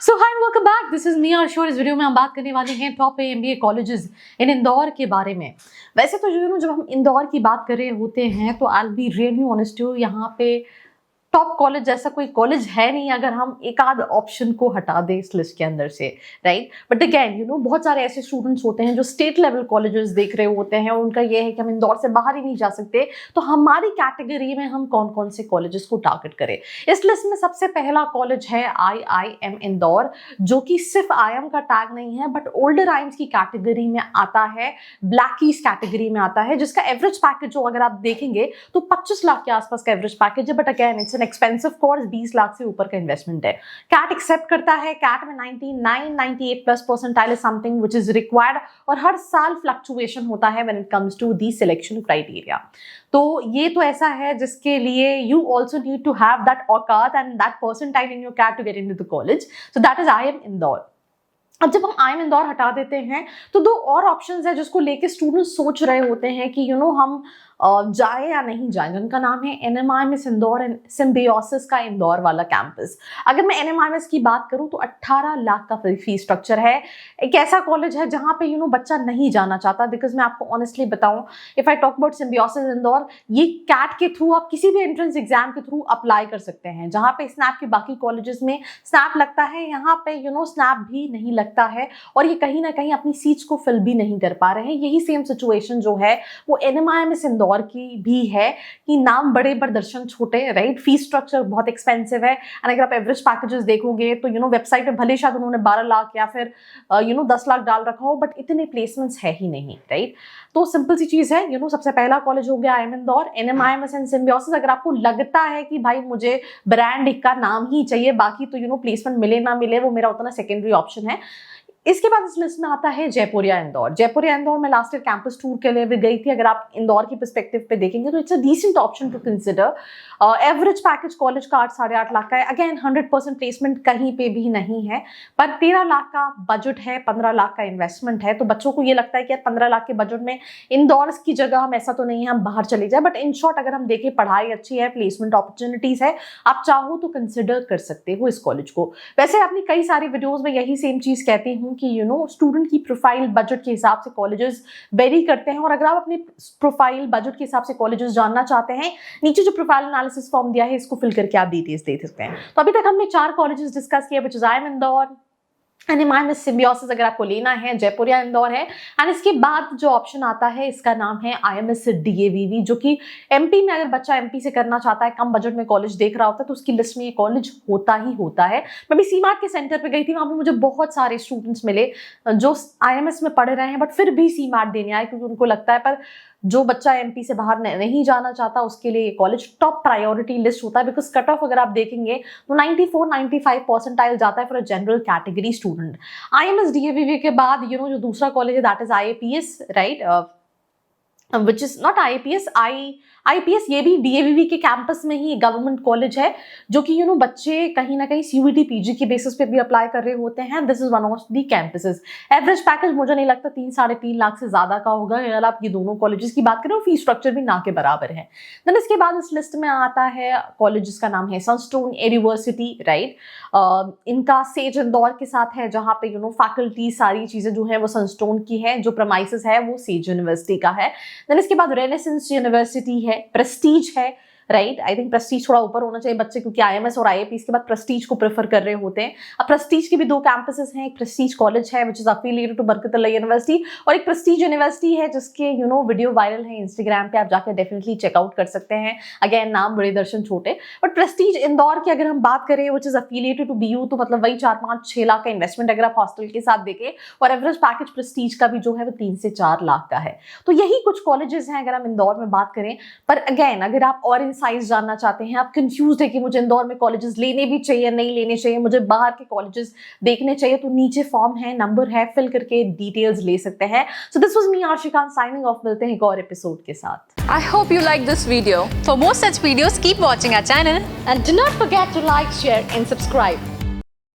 So hi welcome back, this is me Arshor. इस video में हम बात करने वाले हैं top MBA colleges in Indore के बारे में। वैसे तो जब हम इंदौर की बात कर रहे होते हैं तो I will be really honest to, यहाँ पे टॉप कॉलेज जैसा कोई कॉलेज है नहीं अगर हम एक आध ऑप्शन को हटा दें इस लिस्ट के अंदर से, राइट। बट अगेन बहुत सारे ऐसे स्टूडेंट्स होते हैं जो स्टेट लेवल कॉलेजेस देख रहे होते हैं और उनका ये है कि हम इंदौर से बाहर ही नहीं जा सकते, तो हमारी कैटेगरी में हम कौन कौन से कॉलेजेस को टारगेट करें। इस लिस्ट में सबसे पहला कॉलेज है IIM इंदौर, जो कि सिर्फ IIM का टैग नहीं है बट ओल्डर आइम्स की कैटेगरी में आता है, ब्लैक कीज कैटेगरी में आता है, जिसका एवरेज पैकेज जो अगर आप देखेंगे तो 25 लाख के आसपास का एवरेज पैकेज है। But again it's an expensive course, 20 lakh से ऊपर का इन्वेस्टमेंट है। कैट एक्सेप्ट करता है, कैट में 98 plus percentile is something which is required, और हर साल फ्लक्चुएशन होता है when it comes to the selection criteria. तो ये तो ऐसा है जिसके लिए you also need to have that औकात and that percentile in your CAT to get into the college. So that is IIM Indore. अब जब हम IIM इंदौर हटा देते हैं तो दो और ऑप्शंस है जिसको लेके स्टूडेंट सोच रहे होते हैं कि हम जाए या नहीं जाए, जिनका नाम है NMIMS इंदौर एंड सिम्बियोसिस का इंदौर वाला कैंपस। अगर मैं NMIMS की बात करूं तो 18 लाख का फीस स्ट्रक्चर है। एक ऐसा कॉलेज है जहां पे बच्चा नहीं जाना चाहता, बिकॉज मैं आपको ऑनेस्टली बताऊं, if I talk about symbiosis Indore, ये कैट के थ्रू आप किसी भी एंट्रेंस एग्जाम के थ्रू अप्लाई कर सकते हैं। जहां पे स्नैप के बाकी कॉलेजेस में स्नैप लगता है, यहाँ पे स्नैप भी नहीं लगता है और ये कहीं ना कहीं अपनी सीट्स को फिल भी नहीं कर पा रहे हैं। यही सेम सिचुएशन जो है वो NMIMS इंदौर की भी है कि नाम बड़े पर दर्शन छोटे, राइट। फीस स्ट्रक्चर बहुत एक्सपेंसिव है एंड अगर आप एवरेज पैकेजेस देखोगे तो वेबसाइट पे भले शायद उन्होंने 12 लाख या फिर 10 लाख डाल रखा हो, बट इतने प्लेसमेंट्स है ही नहीं, राइट। तो सिंपल सी चीज है, सबसे पहला कॉलेज हो गया IIM Indore, NMIMS and symbiosis. अगर आपको लगता है कि भाई मुझे ब्रांड का नाम ही चाहिए, बाकी तो प्लेसमेंट मिले ना मिले वो मेरा उतना सेकेंडरी ऑप्शन है। इसके बाद इस लिस्ट में आता है जयपुरिया इंदौर। जयपुरिया इंदौर में लास्ट ईयर कैंपस टूर के लिए भी गई थी। अगर आप इंदौर की पर्सपेक्टिव पे देखेंगे तो it's a decent option to consider. Average package college का 8-8.5 लाख का है। अगेन 100% प्लेसमेंट कहीं पे भी नहीं है, पर 13 लाख का बजट है, 15 लाख का इन्वेस्टमेंट है। तो बच्चों को ये लगता है कि यार 15 लाख के बजट में इंदौर की जगह हम ऐसा तो नहीं है हम बाहर चले जाए, बट इन शॉर्ट अगर हम देखें पढ़ाई अच्छी है, प्लेसमेंट अपॉर्चुनिटीज है, आप चाहो तो कंसिडर कर सकते हो इस कॉलेज को। वैसे अपनी कई सारी वीडियोज में यही सेम चीज कहती हूँ कि स्टूडेंट की प्रोफाइल बजट के हिसाब से कॉलेजेस वेरी करते हैं, और अगर आप अपनी प्रोफाइल बजट के हिसाब से कॉलेजेस जानना चाहते हैं, नीचे जो प्रोफाइल एनालिसिस फॉर्म दिया है इसको फिल करके आप डिटेल्स दे सकते हैं। तो अभी तक हमने 4 कॉलेजेस डिस्कस किए, which is IIM Indore, NMIMS symbiosis अगर आपको लेना है, जयपुरिया इंदौर है, एंड इसके बाद जो ऑप्शन आता है इसका नाम है IMS DAVV, जो कि MP में अगर बच्चा MP से करना चाहता है, कम बजट में कॉलेज देख रहा होता है, तो उसकी लिस्ट में ये कॉलेज होता ही होता है। मैं भी CMART के सेंटर पे गई थी, वहां पे मुझे बहुत सारे स्टूडेंट्स मिले जो IMS में पढ़ रहे हैं बट फिर भी CMARट देने आए, क्योंकि उनको लगता है पर जो बच्चा MP से बाहर नहीं जाना चाहता उसके लिए ये कॉलेज टॉप प्रायोरिटी लिस्ट होता है। बिकॉज कट ऑफ अगर आप देखेंगे तो 94-95 परसेंटाइल जाता है for a general category student. IMS DAVV के बाद जो दूसरा कॉलेज है that is IAPS, right, which is not IPS, ये भी DAVV के कैंपस में ही गवर्नमेंट कॉलेज है, जो कि बच्चे कहीं ना कहीं CUET PG के बेसिस पे भी अप्लाई कर रहे होते हैं। This is one of the campuses. Average package मुझे नहीं लगता 3-3.5 लाख से ज्यादा का होगा अगर आप ये दोनों कॉलेजेस की बात करें, और फीस स्ट्रक्चर भी ना के बराबर है। देन इसके बाद इस लिस्ट में आता है कॉलेज जिसका नाम है सनस्टोन यूनिवर्सिटी, राइट। इनका सेज इंदौर के साथ है, जहाँ पे फैकल्टी सारी चीजें जो है वो सनस्टोन की है, जो प्रमाइसेस है वो सेज यूनिवर्सिटी का है। देन इसके बाद रेनेसेंस यूनिवर्सिटी है, प्रेस्टीज है, राइट। आई थिंक प्रेस्टीज थोड़ा ऊपर होना चाहिए बच्चे, क्योंकि IMS और IAPS के बाद प्रेस्टीज को प्रेफर कर रहे होते हैं। अब प्रेस्टीज के भी 2 कैंपसेस हैं, एक प्रेस्टीज कॉलेज है which is affiliated to Barkatullah university, और एक प्रेस्टीज यूनिवर्सिटी है जिसके वीडियो वायरल है इंस्टाग्राम पे, आप जाकर डेफिनेटली चेकआउट कर सकते हैं। अगेन नाम बड़े दर्शन छोटे। बट प्रेस्टीज इंदौर की अगर हम बात करें which is affiliated to BU, तो मतलब वही 4-5-6 लाख का इन्वेस्टमेंट अगर आप हॉस्टल के साथ देखें, और एवरेज पैकेज प्रेस्टीज का भी जो है वो 3 से 4 लाख का है। तो यही कुछ कॉलेजेस हैं अगर हम इंदौर में बात करें। पर अगेन अगर आप और इनसाइट्स जानना चाहते हैं, आप कंफ्यूज्ड है कि मुझे इंदौर में कॉलेजेस लेने भी चाहिए नहीं लेने चाहिए, मुझे बाहर के कॉलेजेस देखने चाहिए, तो नीचे फॉर्म है, नंबर है, फिल करके डिटेल्स ले सकते हैं। So this was me Ashika signing off. मिलते हैं एक और एपिसोड के साथ। I hope you like this video. For more such videos, keep watching our channel And do not forget to like, share and subscribe.